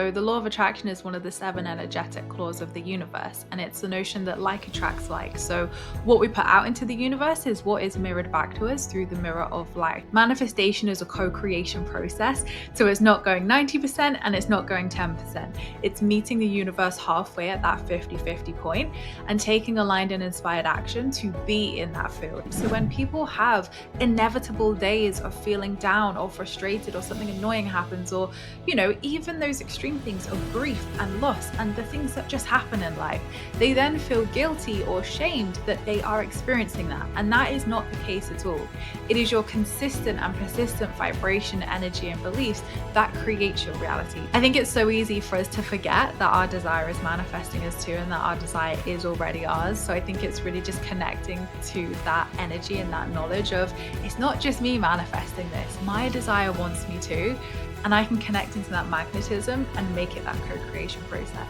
So the law of attraction is one of the 7 energetic laws of the universe, and it's the notion that like attracts like. So what we put out into the universe is what is mirrored back to us through the mirror of life. Manifestation is a co-creation process, so it's not going 90% and it's not going 10%. It's meeting the universe halfway at that 50-50 point and taking aligned and inspired action to be in that field. So when people have inevitable days of feeling down or frustrated or something annoying happens, or even those extreme things of grief and loss and the things that just happen in life, they then feel guilty or shamed that they are experiencing that. And that is not the case at all. It is your consistent and persistent vibration, energy, and beliefs that creates your reality. I think it's so easy for us to forget that our desire is manifesting us too, and that our desire is already ours. So I think it's really just connecting to that energy and that knowledge of it's not just me manifesting this, my desire wants me to. And I can connect into that magnetism and make it that co-creation process.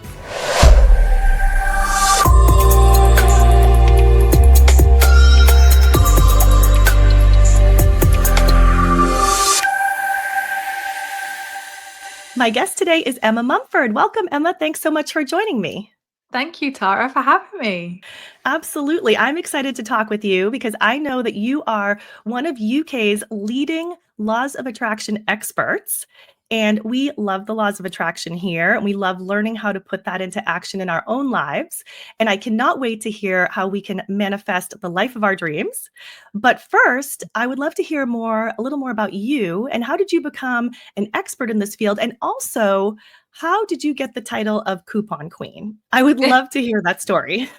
My guest today is Emma Mumford. Welcome, Emma. Thanks so much for joining me. Thank you, Tara, for having me. Absolutely. I'm excited to talk with you because I know that you are one of UK's leading laws of attraction experts. And we love the laws of attraction here. And we love learning how to put that into action in our own lives. And I cannot wait to hear how we can manifest the life of our dreams. But first, I would love to hear a little more about you and how did you become an expert in this field? And also, how did you get the title of Coupon Queen? I would love to hear that story.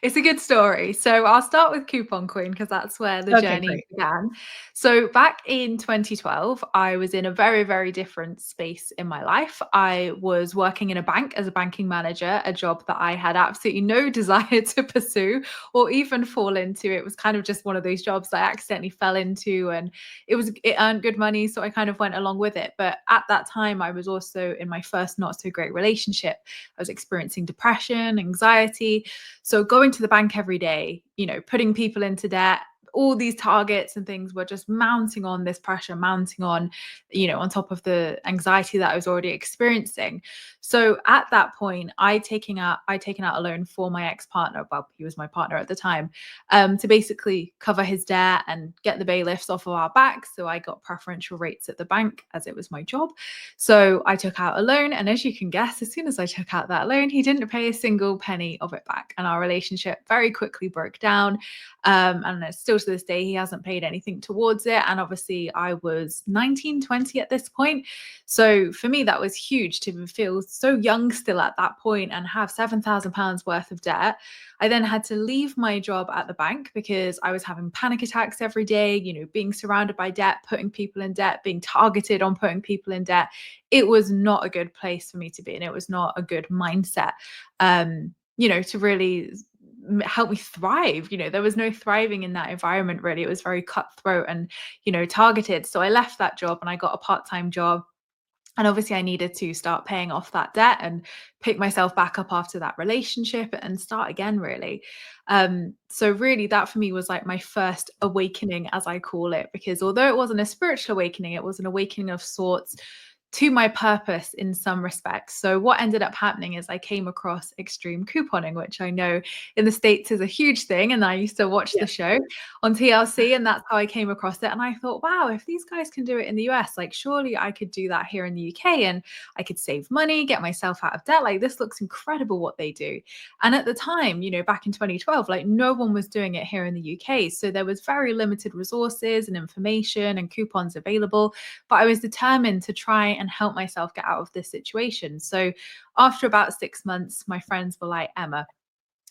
It's a good story. So I'll start with Coupon Queen because that's where the Okay, journey great. began. So back in 2012, I was in a very, very different space in my life. I was working in a bank as a banking manager, a job that I had absolutely no desire to pursue or even fall into. It was kind of just one of those jobs that I accidentally fell into, and it earned good money, so I kind of went along with it. But at that time, I was also in my first not so great relationship. I was experiencing depression, anxiety. So going to the bank every day, putting people into debt, all these targets and things were just mounting on this pressure, mounting on, on top of the anxiety that I was already experiencing. So at that point, I'd taken out a loan for my ex-partner. Well, he was my partner at the time, to basically cover his debt and get the bailiffs off of our backs. So I got preferential rates at the bank as it was my job. So I took out a loan, and as you can guess, as soon as I took out that loan, he didn't pay a single penny of it back, and our relationship very quickly broke down. And still to this day, he hasn't paid anything towards it. And obviously I was 19, 20 at this point. So for me, that was huge to feel so young still at that point and have £7,000 worth of debt. I then had to leave my job at the bank because I was having panic attacks every day, being surrounded by debt, putting people in debt, being targeted on putting people in debt. It was not a good place for me to be, and it was not a good mindset, to really help me thrive. There was no thriving in that environment, really. It was very cutthroat and, targeted. So I left that job and I got a part-time job. And obviously I needed to start paying off that debt and pick myself back up after that relationship and start again, really. So really that for me was like my first awakening, as I call it, because although it wasn't a spiritual awakening, it was an awakening of sorts to my purpose in some respects. So what ended up happening is I came across extreme couponing, which I know in the States is a huge thing. And I used to watch the show on TLC, and that's how I came across it. And I thought, wow, if these guys can do it in the US, like surely I could do that here in the UK, and I could save money, get myself out of debt. Like this looks incredible what they do. And at the time, back in 2012, like no one was doing it here in the UK. So there was very limited resources and information and coupons available, but I was determined to try and help myself get out of this situation. So after about 6 months, my friends were like, Emma,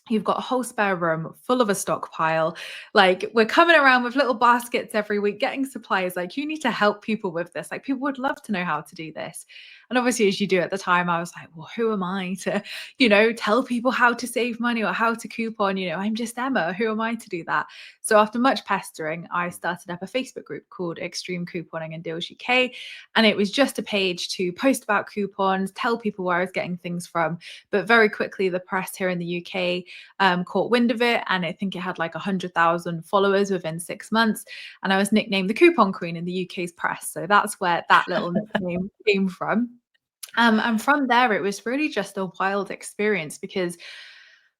you've got a whole spare room full of a stockpile. Like we're coming around with little baskets every week, getting supplies. Like you need to help people with this. Like people would love to know how to do this. And obviously, as you do at the time, I was like, well, who am I to, tell people how to save money or how to coupon? I'm just Emma. Who am I to do that? So after much pestering, I started up a Facebook group called Extreme Couponing and Deals UK. And it was just a page to post about coupons, tell people where I was getting things from. But very quickly, the press here in the UK caught wind of it, and I think it had like 100,000 followers within 6 months, and I was nicknamed the Coupon Queen in the UK's press. So that's where that little nickname came from. And from there, it was really just a wild experience because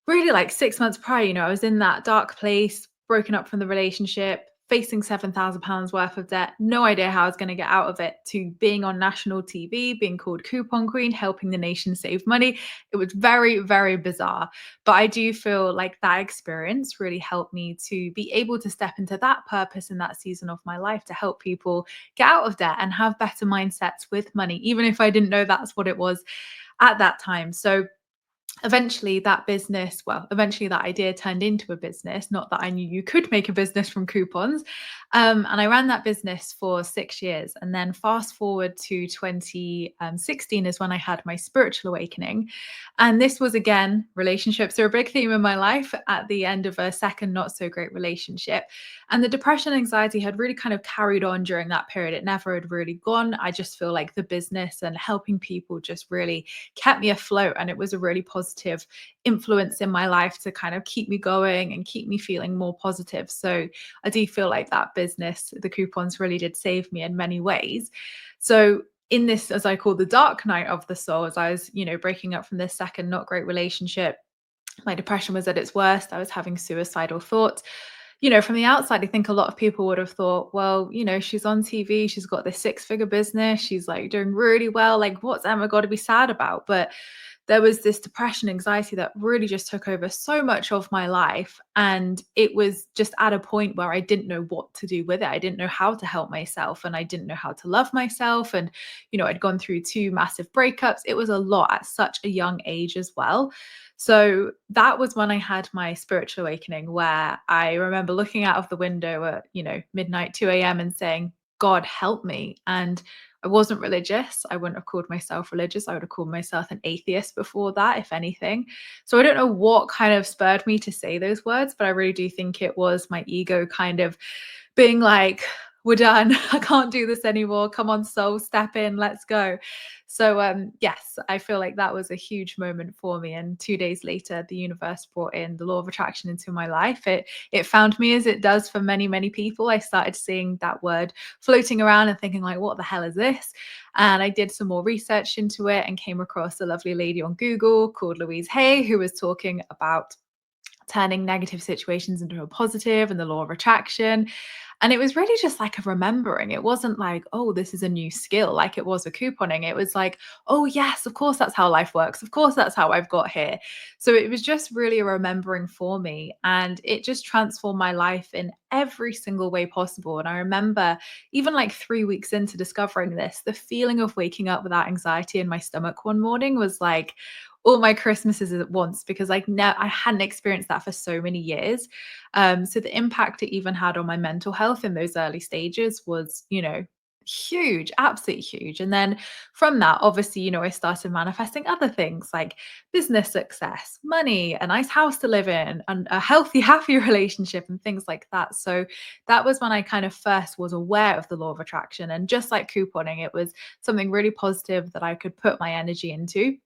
really like 6 months prior, I was in that dark place, broken up from the relationship, facing £7,000 worth of debt, no idea how I was going to get out of it, to being on national TV, being called Coupon Queen, helping the nation save money. It was very, very bizarre. But I do feel like that experience really helped me to be able to step into that purpose in that season of my life to help people get out of debt and have better mindsets with money, even if I didn't know that's what it was at that time. So eventually that idea turned into a business. Not that I knew you could make a business from coupons. And I ran that business for 6 years. And then fast forward to 2016 is when I had my spiritual awakening. And this was, again, relationships are a big theme in my life at the end of a second not so great relationship. And the depression and anxiety had really kind of carried on during that period. It never had really gone. I just feel like the business and helping people just really kept me afloat. And it was a really positive influence in my life to kind of keep me going and keep me feeling more positive. So I do feel like that business, the coupons, really did save me in many ways. So in this, as I call the dark night of the soul, as I was, breaking up from this second not great relationship, my depression was at its worst. I was having suicidal thoughts. From the outside, I think a lot of people would have thought, well, she's on TV, she's got this six-figure business, she's like doing really well. Like, what's Emma got to be sad about? But there was this depression, anxiety that really just took over so much of my life. And it was just at a point where I didn't know what to do with it. I didn't know how to help myself and I didn't know how to love myself. And, I'd gone through two massive breakups. It was a lot at such a young age as well. So that was when I had my spiritual awakening, where I remember looking out of the window at, midnight, 2 a.m. and saying, God, help me. And I wasn't religious. I wouldn't have called myself religious. I would have called myself an atheist before that, if anything. So I don't know what kind of spurred me to say those words, but I really do think it was my ego kind of being like, we're done. I can't do this anymore. Come on, soul, step in. Let's go. So yes, I feel like that was a huge moment for me. And 2 days later, the universe brought in the law of attraction into my life. It found me, as it does for many, many people. I started seeing that word floating around and thinking like, what the hell is this? And I did some more research into it and came across a lovely lady on Google called Louise Hay, who was talking about turning negative situations into a positive and the law of attraction. And it was really just like a remembering. It wasn't like, oh, this is a new skill like it was with couponing. It was like, oh, yes, of course, that's how life works. Of course, that's how I've got here. So it was just really a remembering for me. And it just transformed my life in every single way possible. And I remember even like 3 weeks into discovering this, the feeling of waking up without anxiety in my stomach one morning was like, all my Christmases at once, because I hadn't experienced that for so many years. So the impact it even had on my mental health in those early stages was, huge, absolutely huge. And then from that, obviously, I started manifesting other things like business success, money, a nice house to live in, and a healthy, happy relationship, and things like that. So that was when I kind of first was aware of the law of attraction. And just like couponing, it was something really positive that I could put my energy into.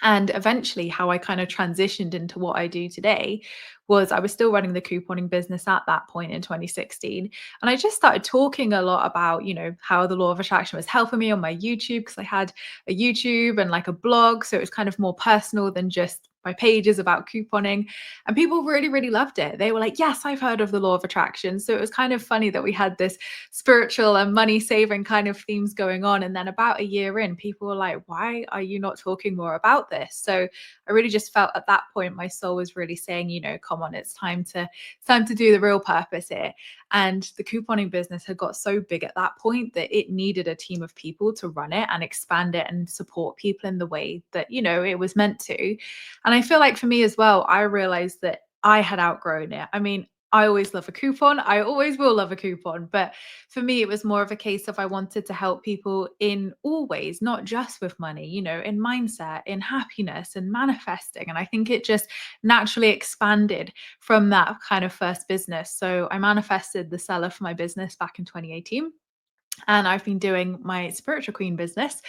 And eventually, how I kind of transitioned into what I do today was I was still running the couponing business at that point in 2016. And I just started talking a lot about, how the law of attraction was helping me on my YouTube, because I had a YouTube and like a blog. So it was kind of more personal than just my pages about couponing. And people really, really loved it. They were like, yes, I've heard of the law of attraction. So it was kind of funny that we had this spiritual and money saving kind of themes going on. And then about a year in, people were like, why are you not talking more about this? So I really just felt at that point my soul was really saying, come on, it's time to do the real purpose here. And the couponing business had got so big at that point that it needed a team of people to run it and expand it and support people in the way that, it was meant to. And I feel like for me as well, I realized that I had outgrown it. I mean, I always love a coupon. I always will love a coupon. But for me, it was more of a case of I wanted to help people in all ways, not just with money, in mindset, in happiness and manifesting. And I think it just naturally expanded from that kind of first business. So I manifested the seller for my business back in 2018. And I've been doing my spiritual queen business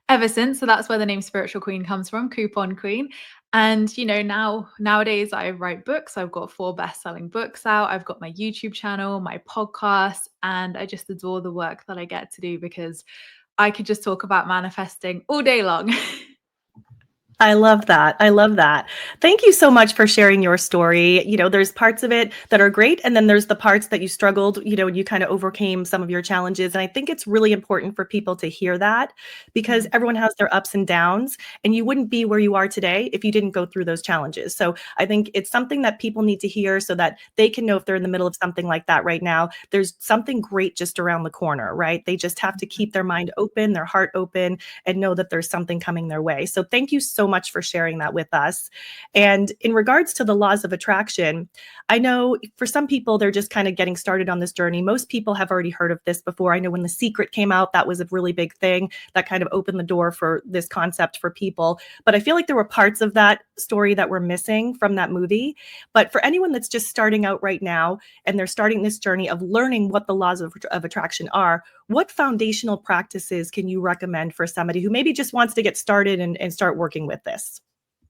ever since. So that's where the name spiritual queen comes from, coupon queen. And nowadays I write books. I've got 4 best-selling books out. I've got my YouTube channel, my podcast, and I just adore the work that I get to do, because I could just talk about manifesting all day long. I love that. I love that. Thank you so much for sharing your story. There's parts of it that are great, and then there's the parts that you struggled, and you kind of overcame some of your challenges. And I think it's really important for people to hear that because Mm, everyone has their ups and downs, and you wouldn't be where you are today if you didn't go through those challenges. So I think it's something that people need to hear so that they can know if they're in the middle of something like that right now, there's something great just around the corner, right? They just have to mhm. keep their mind open, their heart open, and know that there's something coming their way. So thank you so much for sharing that with us. And in regards to the laws of attraction, I know for some people, they're just kind of getting started on this journey. Most people have already heard of this before. I know when The Secret came out, that was a really big thing that kind of opened the door for this concept for people. But I feel like there were parts of that story that were missing from that movie. But for anyone that's just starting out right now and they're starting this journey of learning what the laws of attraction are, what foundational practices can you recommend for somebody who maybe just wants to get started and start working with this?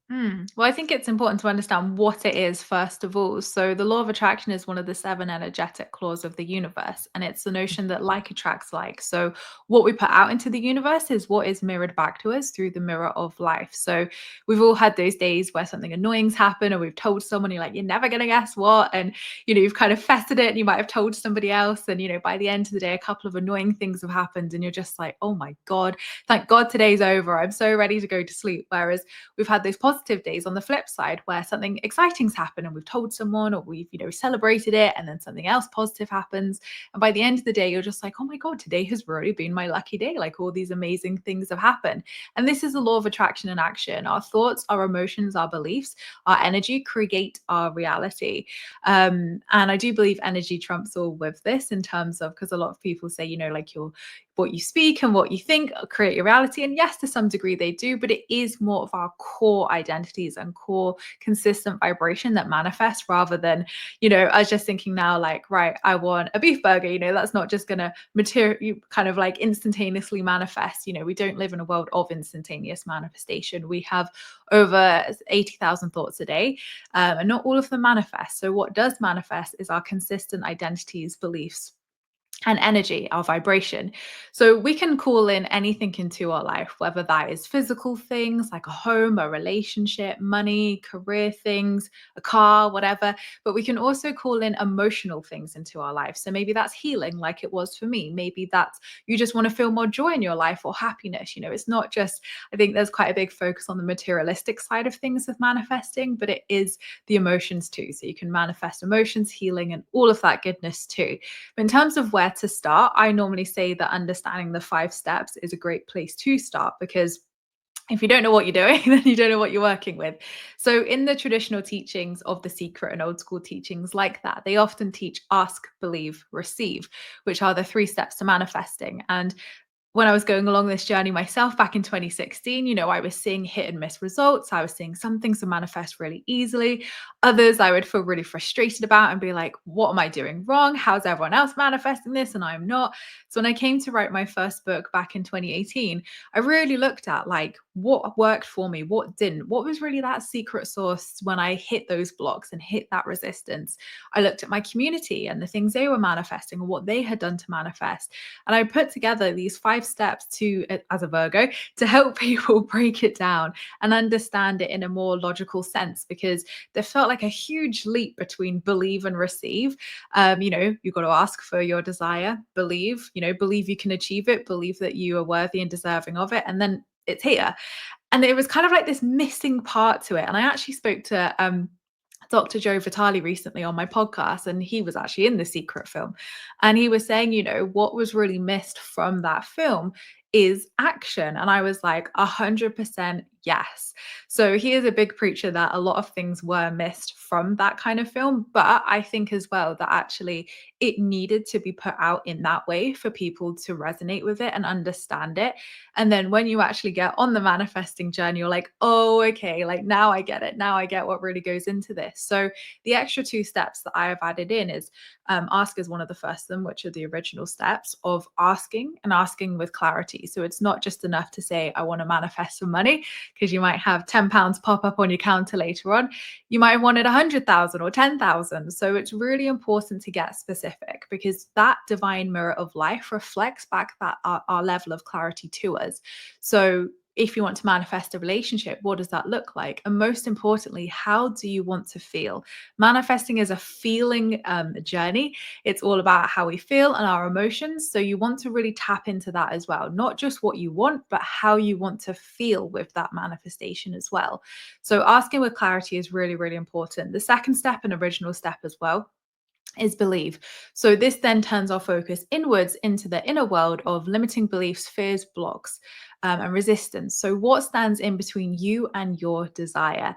Well, I think it's important to understand what it is, first of all. So, the law of attraction is one of the seven energetic laws of the universe, and it's the notion that like attracts like. So, what we put out into the universe is what is mirrored back to us through the mirror of life. So, we've all had those days where something annoying's happened, or we've told someone, you're like, you're never going to guess what. And, you've kind of festered it, and you might have told somebody else. And, by the end of the day, a couple of annoying things have happened, and you're just like, oh my God, thank God today's over. I'm so ready to go to sleep. Whereas, we've had those positive days on the flip side where something exciting's happened and we've told someone or we've celebrated it, and then something else positive happens, and by the end of the day you're just like, oh my God, today has really been my lucky day. Like, all these amazing things have happened. And this is the law of attraction in action. Our thoughts, our emotions, our beliefs, our energy create our reality. And I do believe energy trumps all with this, in terms of, because a lot of people say, like, your what you speak and what you think create your reality. And yes, to some degree they do, but it is more of our core identities and core consistent vibration that manifest, rather than, I was just thinking now, like, right, I want a beef burger, that's not just going to material kind of like instantaneously manifest. We don't live in a world of instantaneous manifestation. We have over 80,000 thoughts a day, and not all of them manifest. So what does manifest is our consistent identities, beliefs, and energy, our vibration. So we can call in anything into our life, whether that is physical things like a home, a relationship, money, career things, a car, whatever. But we can also call in emotional things into our life. So maybe that's healing, like it was for me. Maybe that's you just want to feel more joy in your life or happiness. It's not just, I think there's quite a big focus on the materialistic side of things with manifesting, but it is the emotions too. So you can manifest emotions, healing, and all of that goodness too. But in terms of where to start, I normally say that understanding the 5 steps is a great place to start, because if you don't know what you're doing, then you don't know what you're working with. So, in the traditional teachings of The Secret and old school teachings like that, they often teach ask, believe, receive, which are the 3 steps to manifesting. And when I was going along this journey myself back in 2016, I was seeing hit and miss results. I was seeing some things to manifest really easily. Others I would feel really frustrated about and be like, what am I doing wrong? How's everyone else manifesting this? And I'm not. So when I came to write my first book back in 2018, I really looked at like what worked for me, what didn't, what was really that secret sauce when I hit those blocks and hit that resistance. I looked at my community and the things they were manifesting and what they had done to manifest. And I put together these 5 steps as a Virgo, to help people break it down and understand it in a more logical sense, because there felt like a huge leap between believe and receive. You've got to ask for your desire, believe, believe you can achieve it, believe that you are worthy and deserving of it. And then it's here. And it was kind of like this missing part to it. And I actually spoke to Dr. Joe Vitale recently on my podcast, and he was actually in The Secret film. And he was saying, what was really missed from that film is action. And I was like, 100% yes. So he is a big preacher that a lot of things were missed from that kind of film. But I think as well that actually it needed to be put out in that way for people to resonate with it and understand it. And then when you actually get on the manifesting journey, you're like, oh, okay, like now I get it. Now I get what really goes into this. So the extra 2 steps that I have added in is ask is one of the first of them, which are the original steps of asking, and asking with clarity. clarity. So it's not just enough to say, I want to manifest some money, because you might have £10 pop up on your counter later on. You might have wanted 100,000 or 10,000. So it's really important to get specific, because that divine mirror of life reflects back that our level of clarity to us. So if you want to manifest a relationship, what does that look like? And most importantly, how do you want to feel? Manifesting is a feeling journey. It's all about how we feel and our emotions. So you want to really tap into that as well. Not just what you want, but how you want to feel with that manifestation as well. So asking with clarity is really, really important. The second step and original step as well is believe. So this then turns our focus inwards into the inner world of limiting beliefs, fears, blocks, and resistance. So what stands in between you and your desire?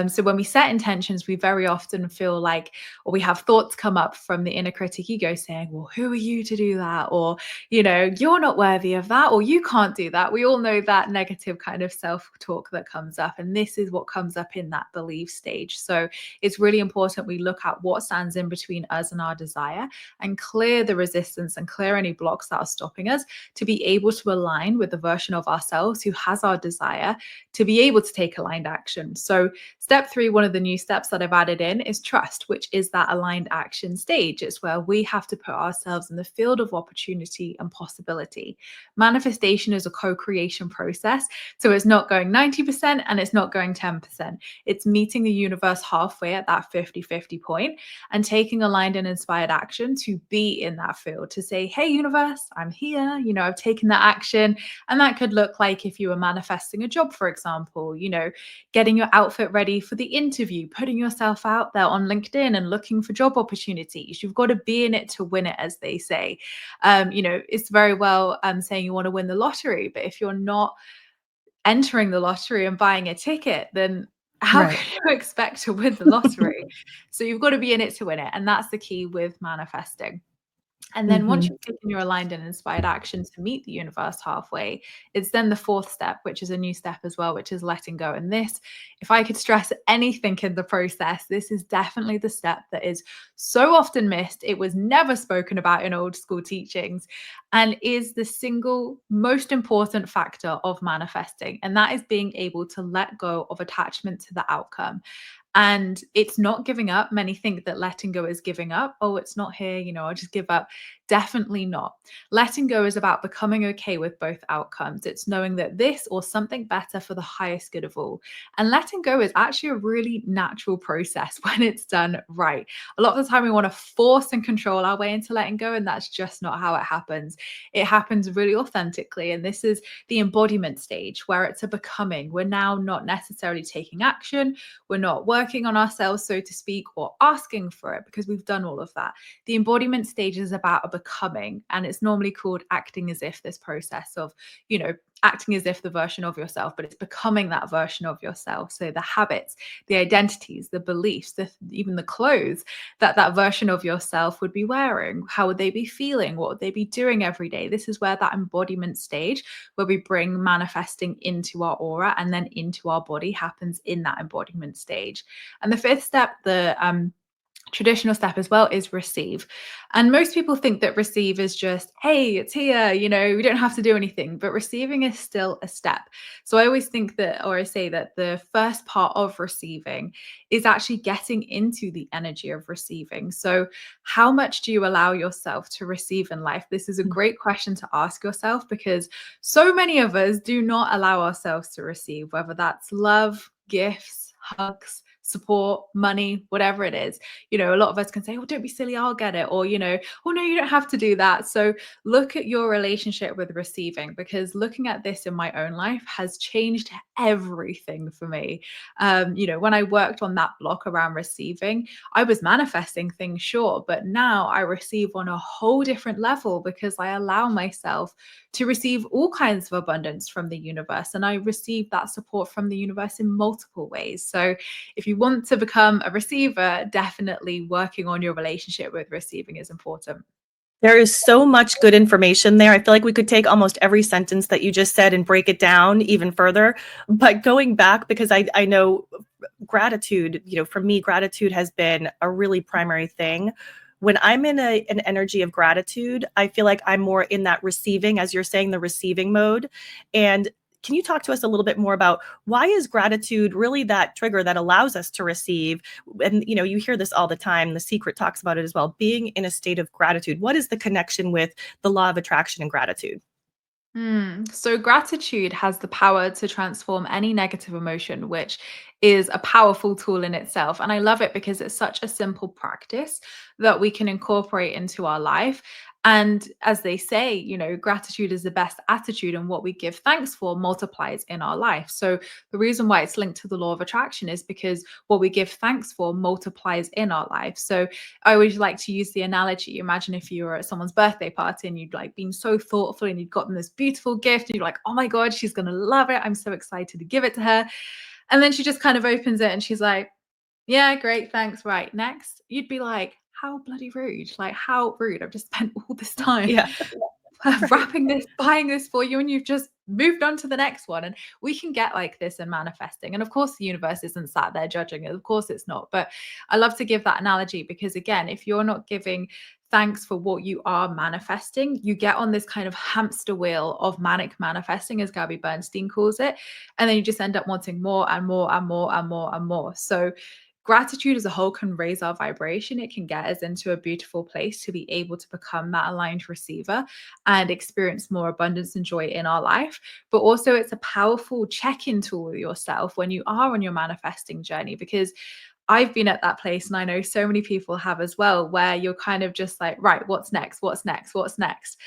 So when we set intentions, we very often feel like, or we have thoughts come up from the inner critic ego saying, well, who are you to do that? Or, you're not worthy of that, or you can't do that. We all know that negative kind of self-talk that comes up. And this is what comes up in that belief stage. So it's really important we look at what stands in between us and our desire, and clear the resistance and clear any blocks that are stopping us, to be able to align with the version of ourselves who has our desire, to be able to take aligned action. So step 3, one of the new steps that I've added in, is trust, which is that aligned action stage. It's where we have to put ourselves in the field of opportunity and possibility. Manifestation is a co-creation process. So it's not going 90% and it's not going 10%. It's meeting the universe halfway at that 50-50 point, and taking aligned and inspired action to be in that field, to say, hey, universe, I'm here. I've taken that action. And that could look like, if you were manifesting a job, for example, getting your outfit ready for the interview, putting yourself out there on LinkedIn and looking for job opportunities. You've got to be in it to win it, as they say. It's very well saying you want to win the lottery, but if you're not entering the lottery and buying a ticket, then how Right. can you expect to win the lottery? So you've got to be in it to win it. And that's the key with manifesting. And then once Mhm. you've taken your aligned and inspired action to meet the universe halfway, it's then the 4th step, which is a new step as well, which is letting go. And this, if I could stress anything in the process, this is definitely the step that is so often missed. It was never spoken about in old school teachings, and is the single most important factor of manifesting. And that is being able to let go of attachment to the outcome. And it's not giving up. Many think that letting go is giving up. Oh, it's not here, I'll just give up. Definitely not. Letting go is about becoming okay with both outcomes. It's knowing that this or something better for the highest good of all. And letting go is actually a really natural process when it's done right. A lot of the time we want to force and control our way into letting go, and that's just not how it happens. It happens really authentically. And this is the embodiment stage, where it's a becoming. We're now not necessarily taking action. We're not working on ourselves, so to speak, or asking for it, because we've done all of that. The embodiment stage is about a becoming, and it's normally called acting as if, this process of, acting as if the version of yourself, but it's becoming that version of yourself. So the habits, the identities, the beliefs, even the clothes that version of yourself would be wearing, how would they be feeling? What would they be doing every day? This is where that embodiment stage, where we bring manifesting into our aura and then into our body, happens in that embodiment stage. And the 5th step, the traditional step as well, is receive. And most people think that receive is just, hey, it's here, we don't have to do anything, but receiving is still a step. So I always think that, or I say that the first part of receiving is actually getting into the energy of receiving. So how much do you allow yourself to receive in life? This is a great question to ask yourself, because so many of us do not allow ourselves to receive, whether that's love, gifts, hugs, support, money, whatever it is. A lot of us can say, oh, don't be silly, I'll get it. Or, oh, no, you don't have to do that. So look at your relationship with receiving, because looking at this in my own life has changed everything for me. When I worked on that block around receiving, I was manifesting things, sure, but now I receive on a whole different level, because I allow myself to receive all kinds of abundance from the universe. And I receive that support from the universe in multiple ways. So if you want to become a receiver, definitely working on your relationship with receiving is important. There is so much good information there. I feel like we could take almost every sentence that you just said and break it down even further. But going back, because I know gratitude, for me, gratitude has been a really primary thing. when I'm in an energy of gratitude, I feel like I'm more in that receiving, as you're saying, the receiving mode. And can you talk to us a little bit more about why is gratitude really that trigger that allows us to receive? And you hear this all the time. The Secret talks about it as well. Being in a state of gratitude. What is the connection with the law of attraction and gratitude? So gratitude has the power to transform any negative emotion, which is a powerful tool in itself. And I love it because it's such a simple practice that we can incorporate into our life. And as they say, gratitude is the best attitude, and what we give thanks for multiplies in our life. So the reason why it's linked to the law of attraction is because what we give thanks for multiplies in our life. So I always like to use the analogy. Imagine if you were at someone's birthday party and you'd like been so thoughtful and you'd gotten this beautiful gift and you're like, oh my God, she's going to love it. I'm so excited to give it to her. And then she just kind of opens it and she's like, yeah, great. Thanks. Right. Next. You'd be like, how bloody rude. Like, how rude. I've just spent all this time Yeah, right. wrapping this, buying this for you, and you've just moved on to the next one. And we can get like this in manifesting. And of course, the universe isn't sat there judging it. Of course, it's not. But I love to give that analogy because, again, if you're not giving thanks for what you are manifesting, you get on this kind of hamster wheel of manic manifesting, as Gabby Bernstein calls it. And then you just end up wanting more and more and more and more and more. So, gratitude as a whole can raise our vibration. It can get us into a beautiful place to be able to become that aligned receiver and experience more abundance and joy in our life. But also, it's a powerful check in tool with yourself when you are on your manifesting journey, because I've been at that place, and I know so many people have as well, where you're kind of just like, right, what's next? What's next? What's next?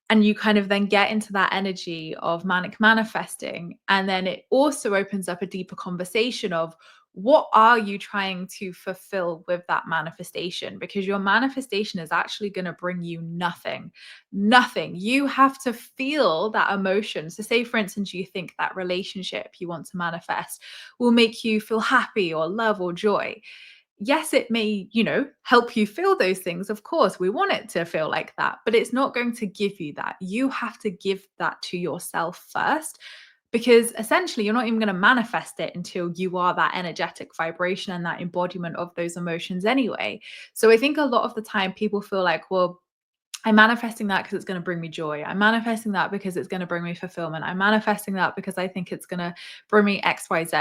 And you kind of then get into that energy of manic manifesting. And then it also opens up a deeper conversation of, what are you trying to fulfill with that manifestation? Because your manifestation is actually going to bring you nothing. Nothing. You have to feel that emotion. So, say, for instance, you think that relationship you want to manifest will make you feel happy or love or joy. Yes, it may, help you feel those things. Of course, we want it to feel like that, but it's not going to give you that. You have to give that to yourself first, because essentially you're not even going to manifest it until you are that energetic vibration and that embodiment of those emotions anyway. So I think a lot of the time people feel like, well, I'm manifesting that because it's going to bring me joy. I'm manifesting that because it's going to bring me fulfillment. I'm manifesting that because I think it's going to bring me X, Y, Z.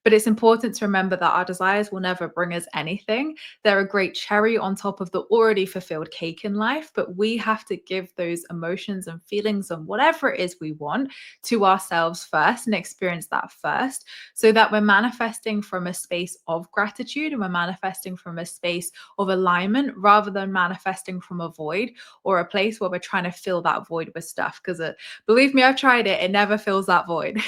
But it's important to remember that our desires will never bring us anything. They're a great cherry on top of the already fulfilled cake in life. But we have to give those emotions and feelings and whatever it is we want to ourselves first and experience that first, so that we're manifesting from a space of gratitude and we're manifesting from a space of alignment rather than manifesting from a void or a place where we're trying to fill that void with stuff. Because believe me, I've tried it. It never fills that void.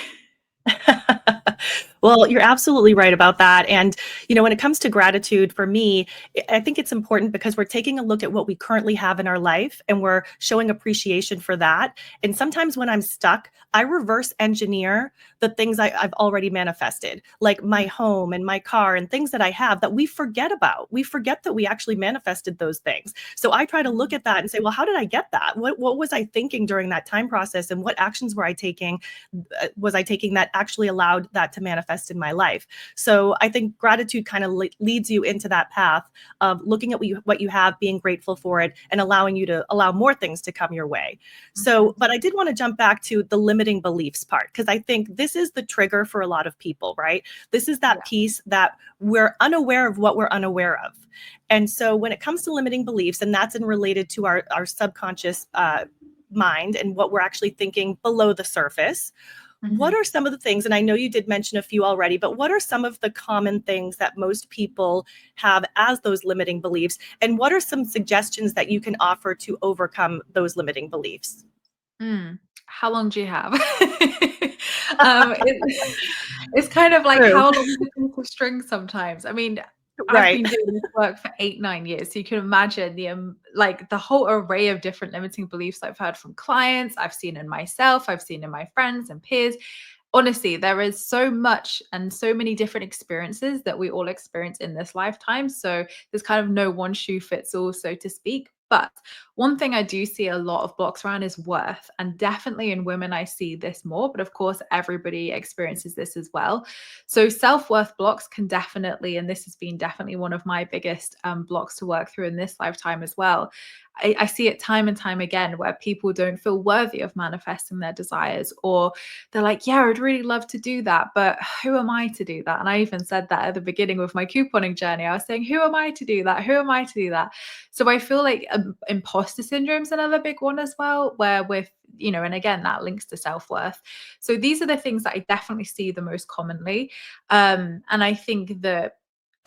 Well, you're absolutely right about that. And, when it comes to gratitude, for me, I think it's important because we're taking a look at what we currently have in our life and we're showing appreciation for that. And sometimes when I'm stuck, I reverse engineer the things I've already manifested, like my home and my car and things that I have that we forget about. We forget that we actually manifested those things. So I try to look at that and say, well, how did I get that? What was I thinking during that time process? And what actions were I taking? Was I taking that actually allowed that to manifest in my life? So I think gratitude kind of leads you into that path of looking at what you have, being grateful for it, and allowing you to allow more things to come your way. So, but I did want to jump back to the limiting beliefs part, because I think this is the trigger for a lot of people, right? This is that Yeah. piece that we're unaware of what we're unaware of. And so when it comes to limiting beliefs, and that's in related to our subconscious mind and what we're actually thinking below the surface, what Mhm. are some of the things, and I know you did mention a few already, but what are some of the common things that most people have as those limiting beliefs? And what are some suggestions that you can offer to overcome those limiting beliefs? Mm. How long do you have? It's kind of like, True. how long is a piece of string sometimes? I mean, I've Right. been doing this work for 8, 9 years, so you can imagine like, the whole array of different limiting beliefs I've heard from clients, I've seen in myself, I've seen in my friends and peers. Honestly, there is so much and so many different experiences that we all experience in this lifetime, so there's kind of no one shoe fits all, so to speak. But one thing I do see a lot of blocks around is worth. And definitely in women, I see this more. But of course, everybody experiences this as well. So self worth blocks can definitely, and this has been definitely one of my biggest blocks to work through in this lifetime as well. I see it time and time again where people don't feel worthy of manifesting their desires, or they're like, yeah, I'd really love to do that, but who am I to do that? And I even said that at the beginning of my couponing journey. I was saying, who am I to do that? Who am I to do that? So I feel like imposter syndrome is another big one as well, where with, and again, that links to self-worth. So these are the things that I definitely see the most commonly. And I think that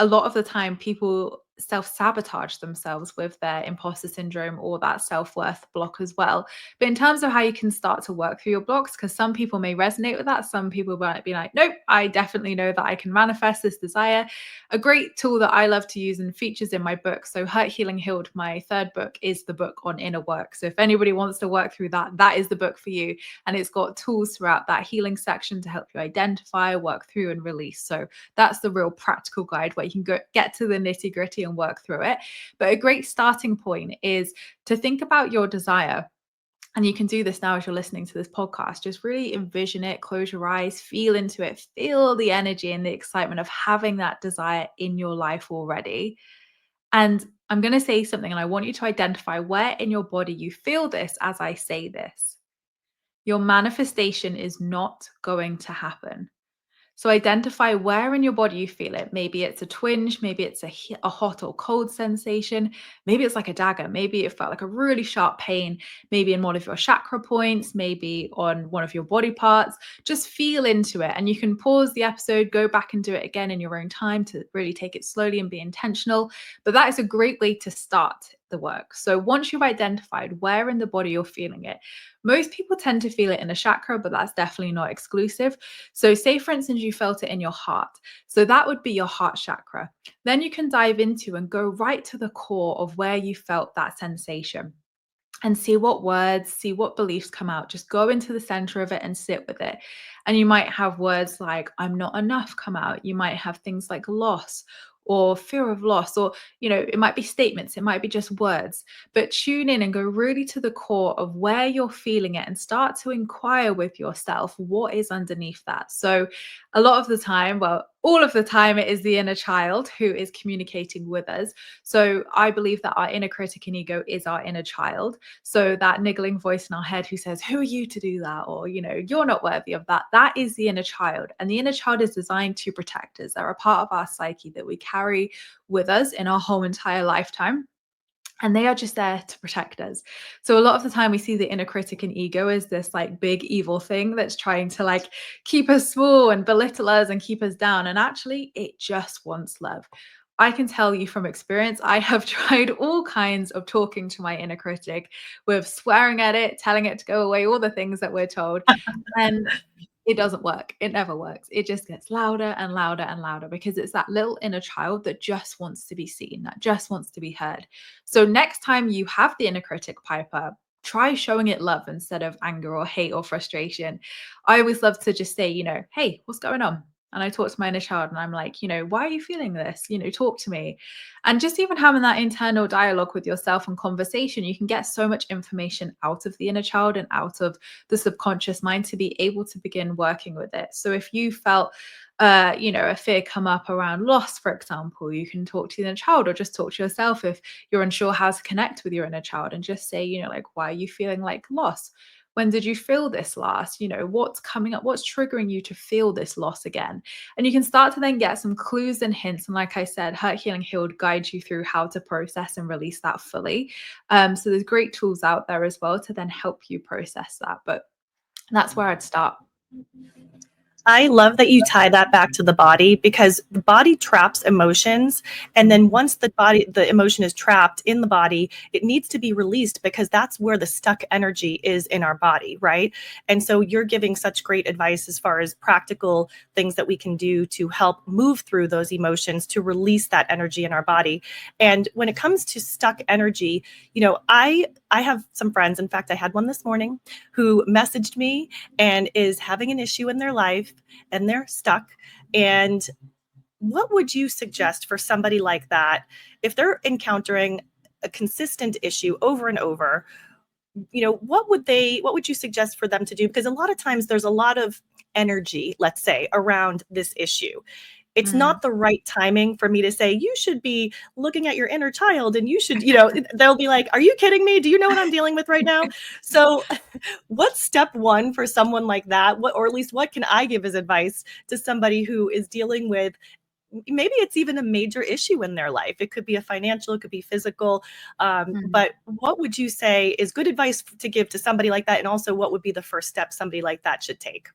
a lot of the time people self-sabotage themselves with their imposter syndrome or that self-worth block as well. But in terms of how you can start to work through your blocks, because some people may resonate with that, some people might be like, nope, I definitely know that I can manifest this desire. A great tool that I love to use and features in my book, so Hurt, Healing, Healed, my third book, is the book on inner work. So if anybody wants to work through that, that is the book for you. And it's got tools throughout that healing section to help you identify, work through, and release. So that's the real practical guide where you can get to the nitty gritty and work through it. But a great starting point is to think about your desire. And you can do this now as you're listening to this podcast. Just really envision it, close your eyes, feel into it, feel the energy and the excitement of having that desire in your life already. And I'm going to say something, and I want you to identify where in your body you feel this as I say this. Your manifestation is not going to happen. So identify where in your body you feel it. Maybe it's a twinge, maybe it's a hot or cold sensation, maybe it's like a dagger, maybe it felt like a really sharp pain, maybe in one of your chakra points, maybe on one of your body parts. Just feel into it, and you can pause the episode, go back and do it again in your own time to really take it slowly and be intentional. But that is a great way to start the work. So once you've identified where in the body you're feeling it, most people tend to feel it in a chakra, but that's definitely not exclusive. So say, for instance, you felt it in your heart. So that would be your heart chakra. Then you can dive into and go right to the core of where you felt that sensation and see what words, see what beliefs come out. Just go into the center of it and sit with it. And you might have words like, I'm not enough come out. You might have things like loss or fear of loss, or, it might be statements, it might be just words, but tune in and go really to the core of where you're feeling it and start to inquire with yourself, what is underneath that? So a lot of the time, well, all of the time, it is the inner child who is communicating with us. So I believe that our inner critic and ego is our inner child. So that niggling voice in our head who says, who are you to do that? Or, you're not worthy of that. That is the inner child. And the inner child is designed to protect us. They're a part of our psyche that we carry with us in our whole entire lifetime. And they are just there to protect us. So a lot of the time we see the inner critic and ego as this like big evil thing that's trying to like keep us small and belittle us and keep us down. And actually it just wants love. I can tell you from experience, I have tried all kinds of talking to my inner critic, with swearing at it, telling it to go away, all the things that we're told. And it doesn't work. It never works. It just gets louder and louder and louder, because it's that little inner child that just wants to be seen, that just wants to be heard. So next time you have the inner critic pipe up, try showing it love instead of anger or hate or frustration. I always love to just say, hey, what's going on? And I talk to my inner child and I'm like, why are you feeling this? Talk to me. And just even having that internal dialogue with yourself and conversation, you can get so much information out of the inner child and out of the subconscious mind to be able to begin working with it. So if you felt a fear come up around loss, for example, you can talk to the inner child, or just talk to yourself if you're unsure how to connect with your inner child, and just say, like, why are you feeling like loss? When did you feel this last? What's coming up? What's triggering you to feel this loss again? And you can start to then get some clues and hints. And like I said, Hurt, Healing, Healed guides you through how to process and release that fully. So there's great tools out there as well to then help you process that. But that's where I'd start. I love that you tie that back to the body, because the body traps emotions. And then once the emotion is trapped in the body, it needs to be released, because that's where the stuck energy is in our body, right? And so you're giving such great advice as far as practical things that we can do to help move through those emotions, to release that energy in our body. And when it comes to stuck energy, I have some friends, in fact, I had one this morning who messaged me and is having an issue in their life, and they're stuck. And what would you suggest for somebody like that if they're encountering a consistent issue over and over, what would you suggest for them to do? Because a lot of times there's a lot of energy, let's say, around this issue. It's Mm. not the right timing for me to say, you should be looking at your inner child and you should, they'll be like, are you kidding me? Do you know what I'm dealing with right now? So what's step one for someone like that? Or at least what can I give as advice to somebody who is dealing with, maybe it's even a major issue in their life? It could be a financial, it could be physical. Mm. But what would you say is good advice to give to somebody like that? And also, what would be the first step somebody like that should take?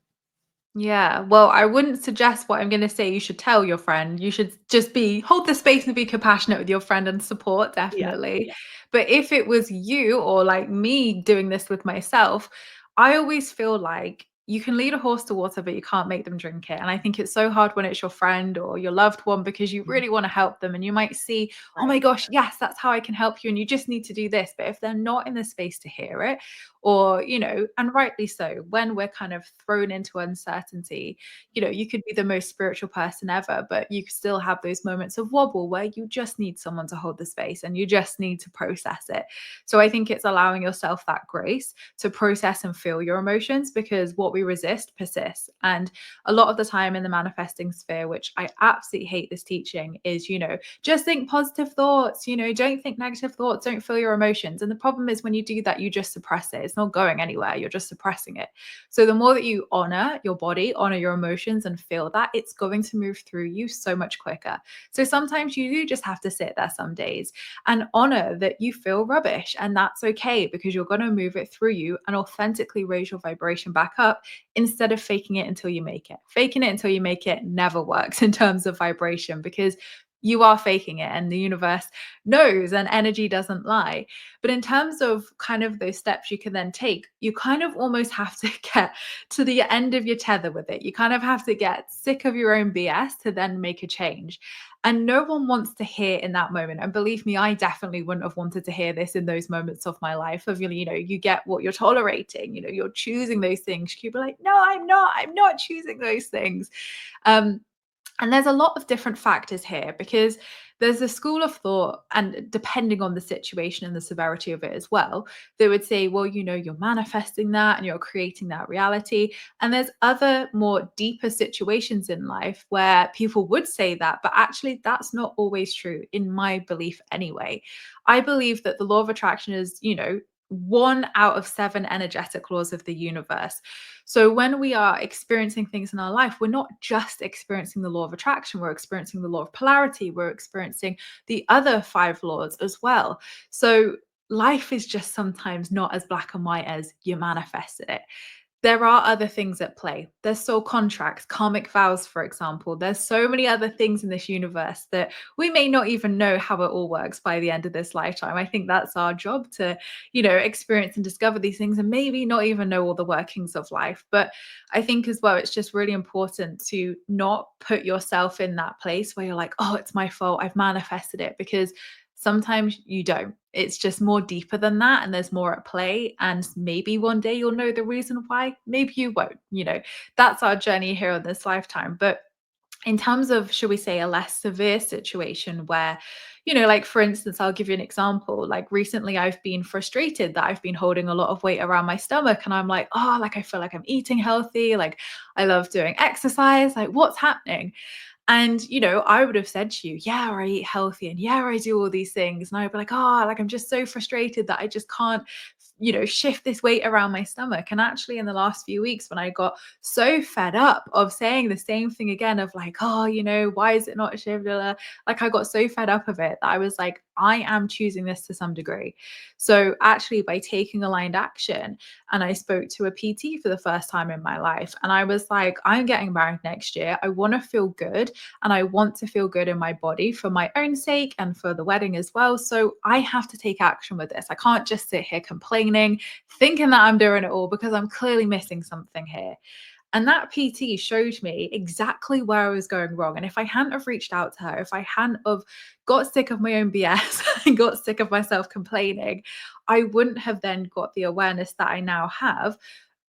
Yeah, well, I wouldn't suggest what I'm going to say you should tell your friend. You should just hold the space and be compassionate with your friend and support, Yeah. definitely. But if it was you or like me doing this with myself, I always feel like you can lead a horse to water, but you can't make them drink it. And I think it's so hard when it's your friend or your loved one because you Mhm. really want to help them and you might see, oh my Right. gosh, yes, that's how I can help you. And you just need to do this. But if they're not in the space to hear it, or and rightly so, when we're kind of thrown into uncertainty, you could be the most spiritual person ever, but you still have those moments of wobble where you just need someone to hold the space and you just need to process it. So I think it's allowing yourself that grace to process and feel your emotions, because what we resist persists. And a lot of the time in the manifesting sphere, which I absolutely hate this teaching, is just think positive thoughts, don't think negative thoughts, don't feel your emotions. And the problem is when you do that, you just suppress it. It's not going anywhere, you're just suppressing it. So the more that you honor your body, honor your emotions, and feel that, it's going to move through you so much quicker. So sometimes you do just have to sit there some days and honor that you feel rubbish. And that's okay, because you're going to move it through you and authentically raise your vibration back up instead of faking it until you make it. Faking it until you make it never works in terms of vibration, because you are faking it and the universe knows and energy doesn't lie. But in terms of kind of those steps you can then take, you kind of almost have to get to the end of your tether with it. You kind of have to get sick of your own BS to then make a change. And no one wants to hear in that moment. And believe me, I definitely wouldn't have wanted to hear this in those moments of my life of, you get what you're tolerating, you're choosing those things. You'd be like, no, I'm not choosing those things. Um, and there's a lot of different factors here, because there's a school of thought, and depending on the situation and the severity of it as well, they would say, well, you're manifesting that and you're creating that reality. And there's other more deeper situations in life where people would say that, but actually that's not always true, in my belief anyway. I believe that the law of attraction is, one out of seven energetic laws of the universe. So when we are experiencing things in our life, we're not just experiencing the law of attraction, we're experiencing the law of polarity, we're experiencing the other five laws as well. So life is just sometimes not as black and white as you manifested it. There are other things at play. There's soul contracts, karmic vows, for example. There's so many other things in this universe that we may not even know how it all works by the end of this lifetime. I think that's our job to, experience and discover these things and maybe not even know all the workings of life. But I think as well, it's just really important to not put yourself in that place where you're like, oh, it's my fault, I've manifested it, because sometimes you don't. It's just more deeper than that, and there's more at play. And maybe one day you'll know the reason why, maybe you won't. That's our journey here in this lifetime. But in terms of, should we say, a less severe situation where, like for instance, I'll give you an example. Like recently, I've been frustrated that I've been holding a lot of weight around my stomach, and I'm like, oh, like I feel like I'm eating healthy. Like I love doing exercise. Like what's happening? And, I would have said to you, yeah, I eat healthy and yeah, I do all these things. And I'd be like, oh, like I'm just so frustrated that I just can't, shift this weight around my stomach. And actually, in the last few weeks, when I got so fed up of saying the same thing again, of like, oh, why is it not shifted? Like I got so fed up of it that I was like, I am choosing this to some degree. So actually, by taking aligned action, and I spoke to a PT for the first time in my life, and I was like, I'm getting married next year. I want to feel good. And I want to feel good in my body for my own sake and for the wedding as well. So I have to take action with this. I can't just sit here complaining, thinking that I'm doing it all, because I'm clearly missing something here. And that PT showed me exactly where I was going wrong. And if I hadn't have reached out to her, if I hadn't have got sick of my own BS and got sick of myself complaining, I wouldn't have then got the awareness that I now have,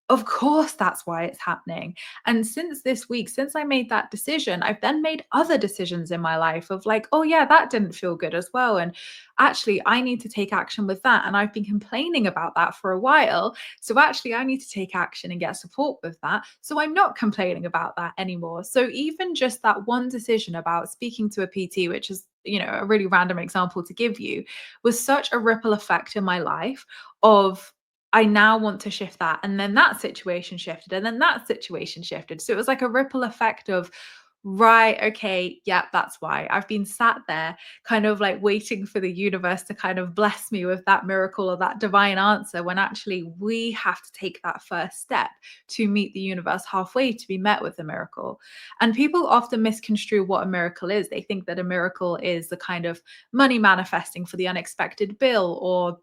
Of course, that's why it's happening. And since this week, since I made that decision, I've then made other decisions in my life of like, oh, yeah, that didn't feel good as well. And actually, I need to take action with that. And I've been complaining about that for a while. So actually, I need to take action and get support with that. So I'm not complaining about that anymore. So even just that one decision about speaking to a PT, which is, a really random example to give you, was such a ripple effect in my life of I now want to shift that. And then that situation shifted. And then that situation shifted. So it was like a ripple effect of, right, okay, yeah, that's why. I've been sat there kind of like waiting for the universe to kind of bless me with that miracle or that divine answer when actually we have to take that first step to meet the universe halfway to be met with a miracle. And people often misconstrue what a miracle is. They think that a miracle is the kind of money manifesting for the unexpected bill or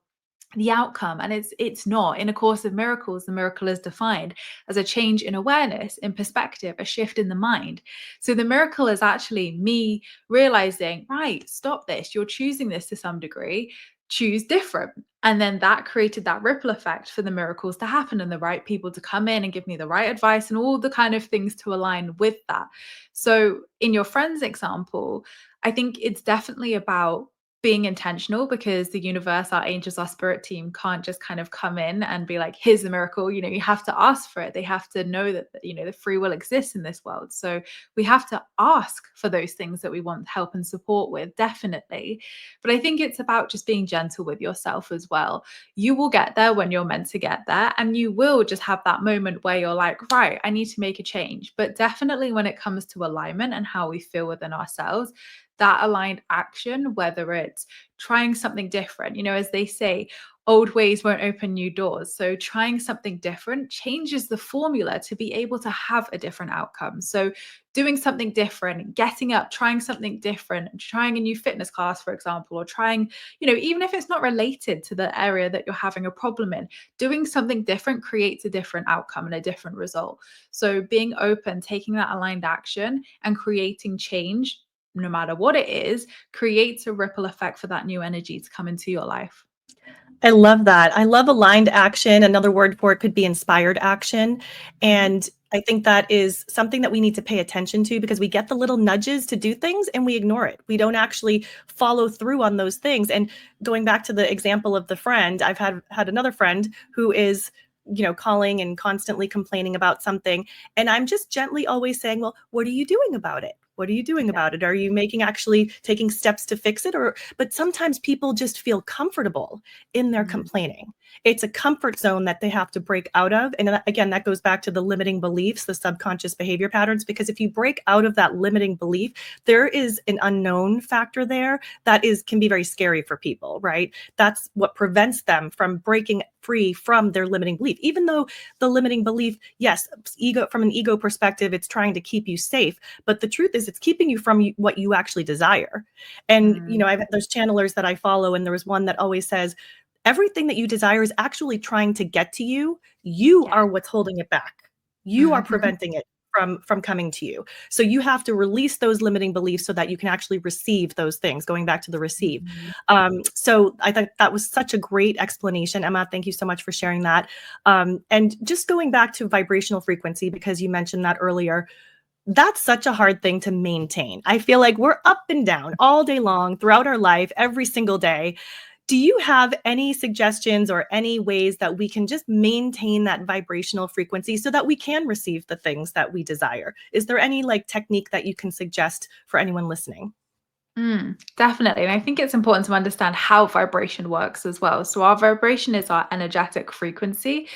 the outcome, and it's not. In A Course of Miracles, the miracle is defined as a change in awareness, in perspective, a shift in the mind. So the miracle is actually me realizing, right, stop this, you're choosing this to some degree, choose different. And then that created that ripple effect for the miracles to happen and the right people to come in and give me the right advice and all the kind of things to align with that. So in your friend's example, I think it's definitely about being intentional, because the universe, our angels, our spirit team can't just kind of come in and be like, here's the miracle. You have to ask for it. They have to know that, the free will exists in this world. So we have to ask for those things that we want help and support with, definitely. But I think it's about just being gentle with yourself as well. You will get there when you're meant to get there. And you will just have that moment where you're like, right, I need to make a change. But definitely when it comes to alignment and how we feel within ourselves, that aligned action, whether it's trying something different, as they say, old ways won't open new doors. So trying something different changes the formula to be able to have a different outcome. So doing something different, getting up, trying something different, trying a new fitness class, for example, or trying, even if it's not related to the area that you're having a problem in, doing something different creates a different outcome and a different result. So being open, taking that aligned action and creating change, no matter what it is, creates a ripple effect for that new energy to come into your life. I love that. I love aligned action. Another word for it could be inspired action. Mhm. And I think that is something that we need to pay attention to, because we get the little nudges to do things and we ignore it. We don't actually follow through on those things. And going back to the example of the friend, I've had another friend who is, calling and constantly complaining about something. And I'm just gently always saying, well, what are you doing about it? What are you doing Yeah. about it? Are you taking steps to fix it? But sometimes people just feel comfortable in their Mhm. complaining. It's a comfort zone that they have to break out of. And again, that goes back to the limiting beliefs, the subconscious behavior patterns, because if you break out of that limiting belief, there is an unknown factor there that can be very scary for people, right? That's what prevents them from breaking free from their limiting belief. Even though the limiting belief, yes, from an ego perspective, it's trying to keep you safe. But the truth is it's keeping you from what you actually desire. And, Mm. there's channelers that I follow, and there was one that always says, everything that you desire is actually trying to get to you. You Yeah. are what's holding it back. You are Mhm. preventing it from coming to you. So you have to release those limiting beliefs so that you can actually receive those things, going back to the receive. Mhm. So I thought that was such a great explanation, Emma. Thank you so much for sharing that. And just going back to vibrational frequency, because you mentioned that earlier, that's such a hard thing to maintain. I feel like we're up and down all day long throughout our life, every single day. Do you have any suggestions or any ways that we can just maintain that vibrational frequency so that we can receive the things that we desire? Is there any technique that you can suggest for anyone listening? Definitely. And I think it's important to understand how vibration works as well. So, our vibration is our energetic frequency.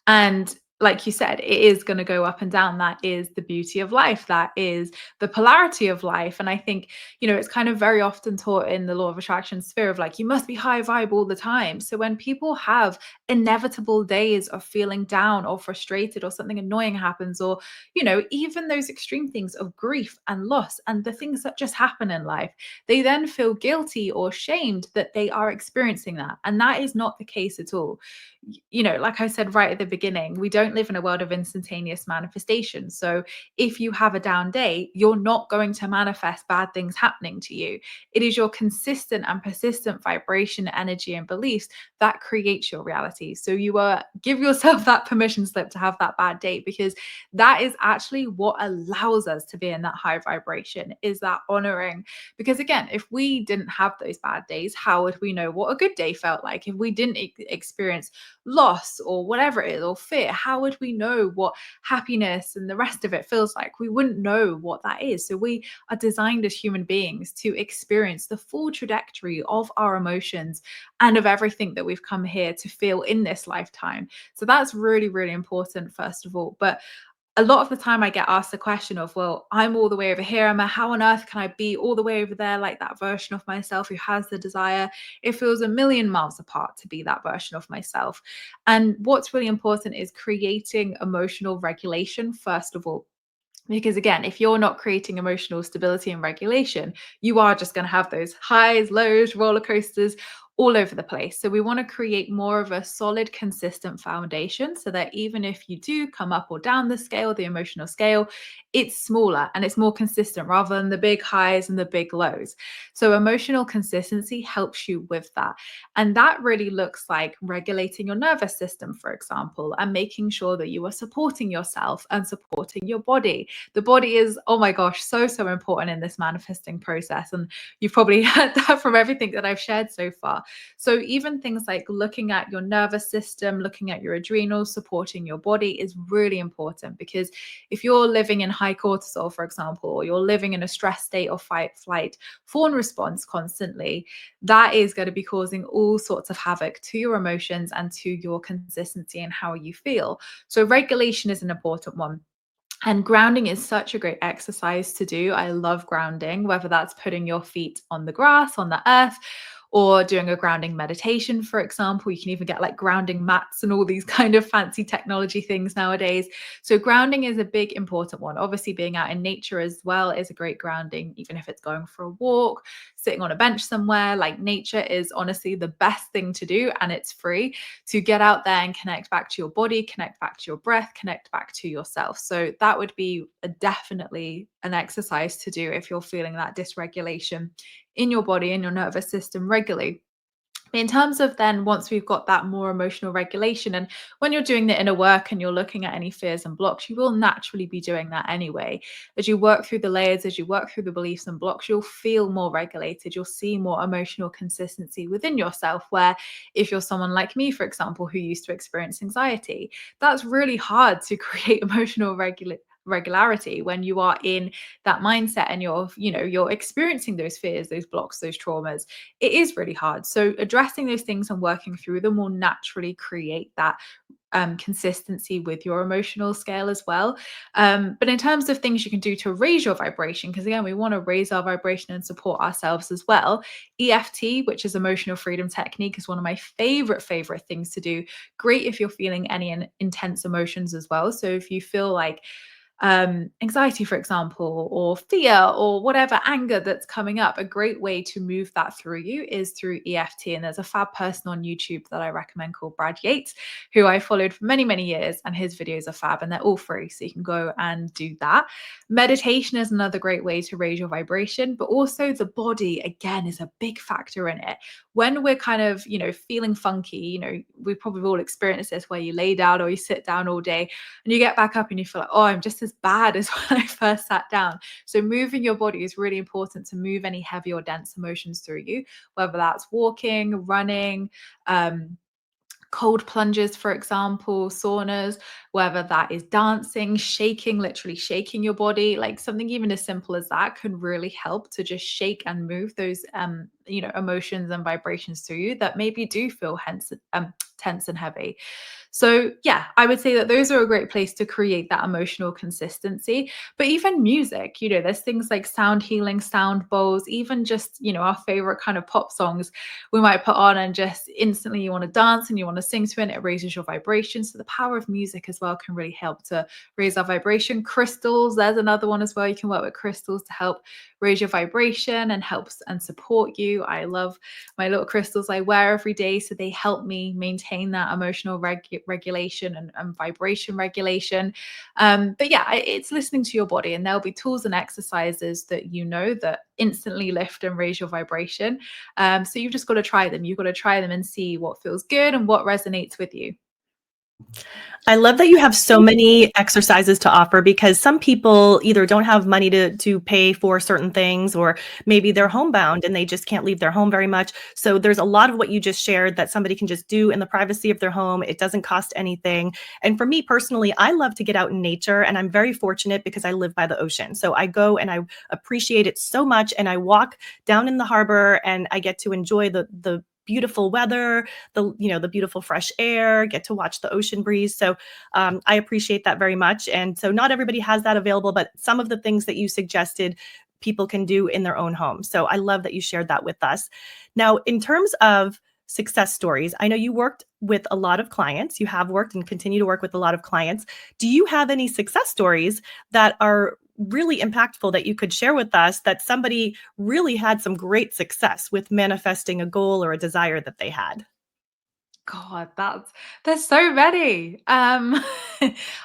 And like you said, it is going to go up and down. That is the beauty of life. That is the polarity of life. And I think, it's kind of very often taught in the law of attraction sphere of like, you must be high vibe all the time. So, when people have inevitable days of feeling down or frustrated or something annoying happens, or, even those extreme things of grief and loss and the things that just happen in life, they then feel guilty or shamed that they are experiencing that. And that is not the case at all. Like I said right at the beginning, we don't don't live in a world of instantaneous manifestation. So if you have a down day, you're not going to manifest bad things happening to you. It is your consistent and persistent vibration, energy, and beliefs that creates your reality. So you give yourself that permission slip to have that bad day, because that is actually what allows us to be in that high vibration, is that honoring. Because again, if we didn't have those bad days, how would we know what a good day felt like? If we didn't experience loss or whatever it is, or fear, how would we know what happiness and the rest of it feels like? We wouldn't know what that is. So we are designed as human beings to experience the full trajectory of our emotions and of everything that we've come here to feel in this lifetime. So that's really, really important, first of all. But a lot of the time I get asked the question of, well, I'm all the way over here, Emma, how on earth can I be all the way over there, like that version of myself who has the desire? It feels a million miles apart to be that version of myself. And what's really important is creating emotional regulation, first of all. Because again, if you're not creating emotional stability and regulation, you are just going to have those highs, lows, roller coasters all over the place. So we want to create more of a solid, consistent foundation, so that even if you do come up or down the scale, the emotional scale, it's smaller and it's more consistent rather than the big highs and the big lows. So emotional consistency helps you with that. And that really looks like regulating your nervous system, for example, and making sure that you are supporting yourself and supporting your body. The body is, oh my gosh, so, so important in this manifesting process. And you've probably heard that from everything that I've shared so far. So even things like looking at your nervous system, looking at your adrenals, supporting your body is really important, because if you're living in high cortisol, for example, or you're living in a stress state of fight, flight, fawn response constantly, that is going to be causing all sorts of havoc to your emotions and to your consistency and how you feel. So regulation is an important one. And grounding is such a great exercise to do. I love grounding, whether that's putting your feet on the grass, on the earth, or doing a grounding meditation, for example. You can even get like grounding mats and all these kind of fancy technology things nowadays. So grounding is a big, important one. Obviously, being out in nature as well is a great grounding, even if it's going for a walk, sitting on a bench somewhere. Like, nature is honestly the best thing to do, and it's free, to get out there and connect back to your body, connect back to your breath, connect back to yourself. So that would be definitely an exercise to do if you're feeling that dysregulation in your body and your nervous system regularly. In terms of then, once we've got that more emotional regulation, and when you're doing the inner work and you're looking at any fears and blocks, you will naturally be doing that anyway. As you work through the layers, as you work through the beliefs and blocks, you'll feel more regulated. You'll see more emotional consistency within yourself. Where if you're someone like me, for example, who used to experience anxiety, that's really hard to create emotional regularity when you are in that mindset and you're experiencing those fears, those blocks, those traumas. It is really hard. So addressing those things and working through them will naturally create that consistency with your emotional scale as well. But in terms of things you can do to raise your vibration, because again, we want to raise our vibration and support ourselves as well. EFT, which is emotional freedom technique, is one of my favorite things to do. Great if you're feeling any intense emotions as well. So if you feel like anxiety, for example, or fear, or whatever anger that's coming up, a great way to move that through you is through EFT. And there's a fab person on YouTube that I recommend called Brad Yates, who I followed for many, many years, and his videos are fab and they're all free. So you can go and do that. Meditation is another great way to raise your vibration, but also the body, again, is a big factor in it. When we're kind of, feeling funky, we probably all experience this, where you lay down or you sit down all day and you get back up and you feel like, oh, I'm just as bad as when I first sat down. So moving your body is really important to move any heavy or dense emotions through you, whether that's walking, running, cold plunges, for example, saunas, whether that is dancing, shaking, literally shaking your body. Like, something even as simple as that can really help to just shake and move those emotions and vibrations through you that maybe do feel tense and heavy. So yeah, I would say that those are a great place to create that emotional consistency. But even music, there's things like sound healing, sound bowls, even just, our favorite kind of pop songs we might put on, and just instantly you want to dance and you want to sing to it, and it raises your vibration. So the power of music as well can really help to raise our vibration. Crystals, there's another one as well. You can work with crystals to help raise your vibration and helps and support you. you. I love my little crystals I wear every day. So they help me maintain that emotional regulation and vibration regulation. But yeah, it's listening to your body, and there'll be tools and exercises that that instantly lift and raise your vibration. So you've just got to try them. You've got to try them and see what feels good and what resonates with you. I love that you have so many exercises to offer, because some people either don't have money to pay for certain things, or maybe they're homebound and they just can't leave their home very much. So there's a lot of what you just shared that somebody can just do in the privacy of their home. It doesn't cost anything. And for me personally, I love to get out in nature, and I'm very fortunate because I live by the ocean. So I go and I appreciate it so much, and I walk down in the harbor and I get to enjoy the beautiful weather, the beautiful fresh air, get to watch the ocean breeze. So I appreciate that very much. And so not everybody has that available, but some of the things that you suggested people can do in their own home. So I love that you shared that with us. Now, in terms of success stories, I know you worked with a lot of clients. You have worked and continue to work with a lot of clients. Do you have any success stories that are really impactful that you could share with us, that somebody really had some great success with manifesting a goal or a desire that they had? God, there's so many. I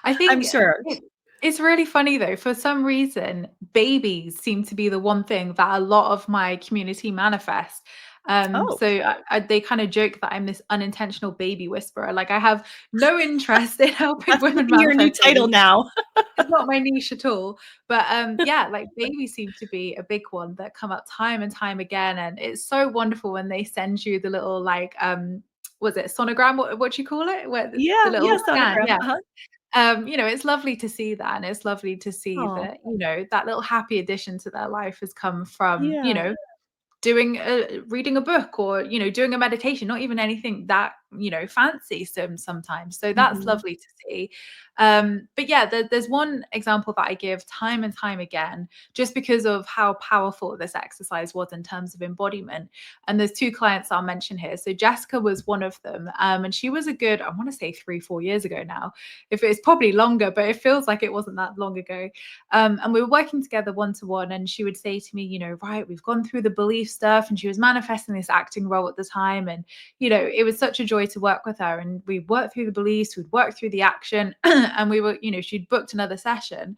I'm think sure. it's really funny though. For some reason, babies seem to be the one thing that a lot of my community manifest. Oh, So they kind of joke that I'm this unintentional baby whisperer. Like I have no interest in helping that's going to women be your new manifest title babies. now. It's not my niche at all. But yeah, like babies seem to be a big one that come up time and time again. And it's so wonderful when they send you the little like was it sonogram? What do you call it? Where the Yeah, yeah, little scan? sonogram. Yeah. Uh-huh. It's lovely to see that, and it's lovely to see Oh, that, that little happy addition to their life has come from, yeah. doing reading a book, or doing a meditation, not even anything that fancy sometimes. So that's Mhm. lovely to see. But yeah, there's one example that I give time and time again, just because of how powerful this exercise was in terms of embodiment. And there's two clients I'll mention here. So Jessica was one of them, and she was a good, I want to say 3-4 years ago now, if it's probably longer, but it feels like it wasn't that long ago. And we were working together one to one, and she would say to me, right, we've gone through the belief stuff, and she was manifesting this acting role at the time. And, it was such a joy to work with her. And we worked through the beliefs, we'd worked through the action, and we were, she'd booked another session.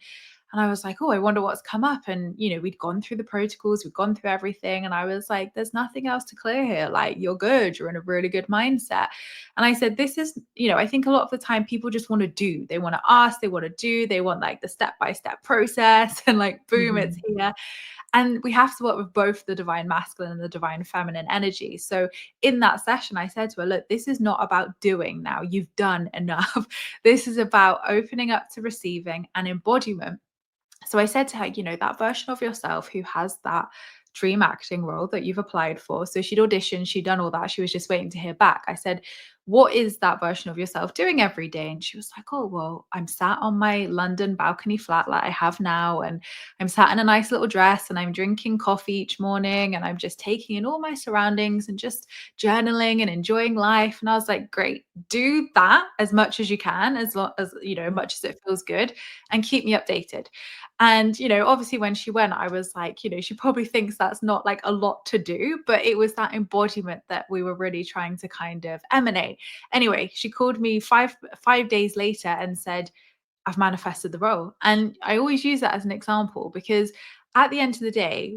And I was like, oh, I wonder what's come up. And, we'd gone through the protocols, we'd gone through everything. And I was like, there's nothing else to clear here. Like, you're good. You're in a really good mindset. And I said, this is, I think a lot of the time people just want to do, they want to ask, they want to do, they want like the step-by-step process and like, boom, it's Mhm. here. And we have to work with both the divine masculine and the divine feminine energy. So in that session, I said to her, look, this is not about doing now. You've done enough. This is about opening up to receiving and embodiment. So I said to her, that version of yourself who has that dream acting role that you've applied for. So she'd auditioned, she'd done all that. She was just waiting to hear back. I said, what is that version of yourself doing every day? And she was like, oh, well, I'm sat on my London balcony flat like I have now. And I'm sat in a nice little dress, and I'm drinking coffee each morning, and I'm just taking in all my surroundings and just journaling and enjoying life. And I was like, great, do that as much as you can, as long as, much as it feels good, and keep me updated. And, obviously when she went, I was like, she probably thinks that's not like a lot to do, but it was that embodiment that we were really trying to kind of emanate. Anyway, she called me five days later and said, I've manifested the role. And I always use that as an example, because at the end of the day,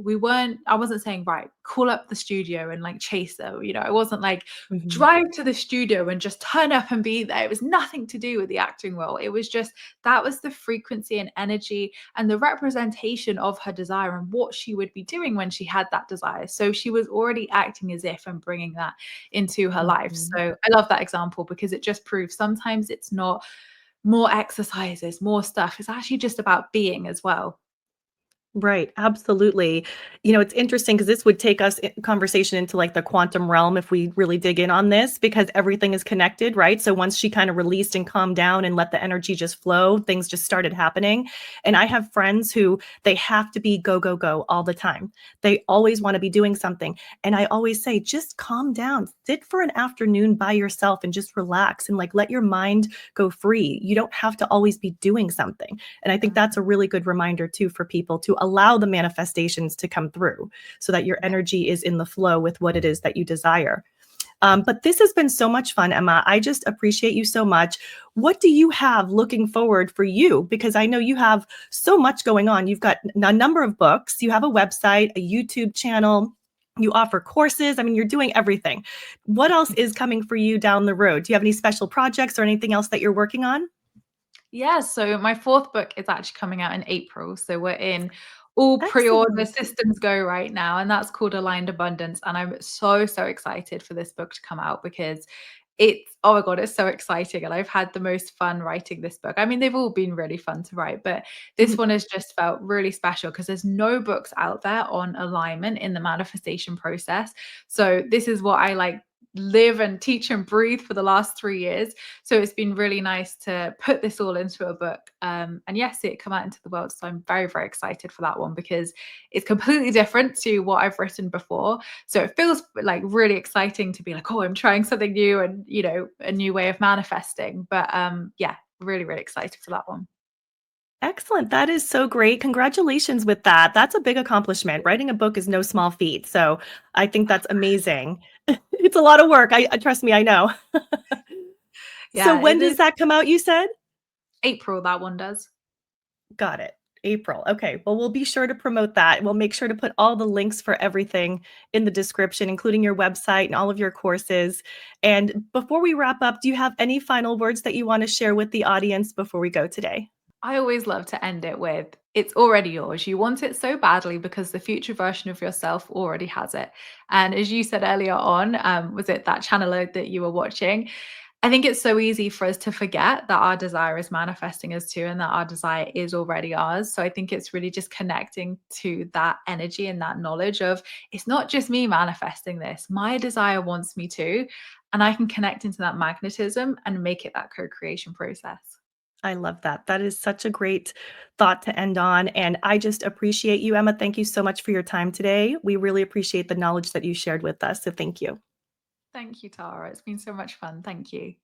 I wasn't saying, right, call up the studio and like chase them. I wasn't like, Mhm. drive to the studio and just turn up and be there. It was nothing to do with the acting role. It was just, that was the frequency and energy and the representation of her desire and what she would be doing when she had that desire. So she was already acting as if and bringing that into her life. Mhm. So I love that example, because it just proves sometimes it's not more exercises, more stuff. It's actually just about being as well. Right, absolutely. It's interesting because this would take us conversation into like the quantum realm if we really dig in on this, because everything is connected, right? So once she kind of released and calmed down and let the energy just flow, things just started happening. And I have friends who they have to be go, go, go all the time. They always want to be doing something. And I always say, just calm down, sit for an afternoon by yourself and just relax and like let your mind go free. You don't have to always be doing something. And I think that's a really good reminder too for people to allow the manifestations to come through so that your Yeah. energy is in the flow with what it is that you desire. But this has been so much fun, Emma. I just appreciate you so much. What do you have looking forward for you? Because I know you have so much going on. You've got a number of books, you have a website, a YouTube channel, you offer courses. I mean, you're doing everything. What else is coming for you down the road? Do you have any special projects or anything else that you're working on? Yeah, so my fourth book is actually coming out in April. So we're in all pre-order Excellent. systems go right now, and that's called Aligned Abundance. And I'm so, so excited for this book to come out because it's, oh my God, it's so exciting. And I've had the most fun writing this book. I mean, they've all been really fun to write, but this Mhm. one has just felt really special because there's no books out there on alignment in the manifestation process. So this is what I like live and teach and breathe for the last 3 years. So it's been really nice to put this all into a book, and yes, see it come out into the world. So I'm very, very excited for that one because it's completely different to what I've written before. So it feels like really exciting to be like, oh, I'm trying something new and, a new way of manifesting. But yeah, really, really excited for that one. Excellent. That is so great. Congratulations with that. That's a big accomplishment. Writing a book is no small feat. So I think that's amazing. It's a lot of work. I trust me, I know. So Yeah, when it does is. that come out, you said? April, that one does. Got it. April. Okay. Well, we'll be sure to promote that. We'll make sure to put all the links for everything in the description, including your website and all of your courses. And before we wrap up, do you have any final words that you want to share with the audience before we go today? I always love to end it with, it's already yours. You want it so badly because the future version of yourself already has it. And as you said earlier on, was it that channel that you were watching? I think it's so easy for us to forget that our desire is manifesting us too, and that our desire is already ours. So I think it's really just connecting to that energy and that knowledge of it's not just me manifesting this, my desire wants me to. And I can connect into that magnetism and make it that co creation process. I love that. That is such a great thought to end on. And I just appreciate you, Emma. Thank you so much for your time today. We really appreciate the knowledge that you shared with us. So thank you. Thank you, Tara. It's been so much fun. Thank you.